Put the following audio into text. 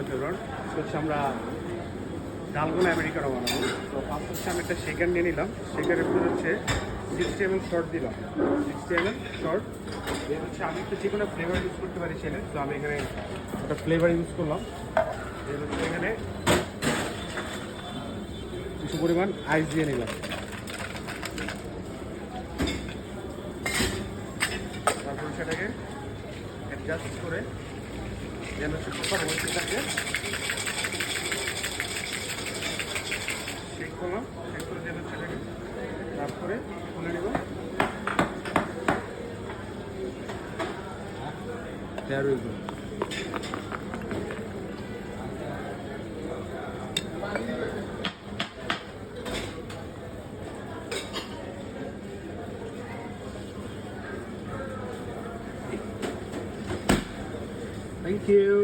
ফেব্রুয়ারি হচ্ছে আমরা dalgona Americano বানাবো। তো ফার্স্ট হচ্ছে আমি একটা শেকার নিয়ে নিলাম। শেকারের ভিতরে হচ্ছে 60 ml শর্ট দিলাম, 60 ml শর্ট। এর হচ্ছে আমি একটু যে কোনো ফ্লেভার ইউজ করতে পারি ছেলে, তো আমি এখানে একটা ফ্লেভার ইউজ করলাম। এর হচ্ছে এখানে কিছু পরিমাণ আইস দিয়ে নিলাম। তারপর সেটাকে অ্যাডজাস্ট করে যেন সুপার হয়েছে থাকে শেক করলাম। শেক করে যেন সেটাকে রাফ করে খুলে নেব। There we go. Thank you.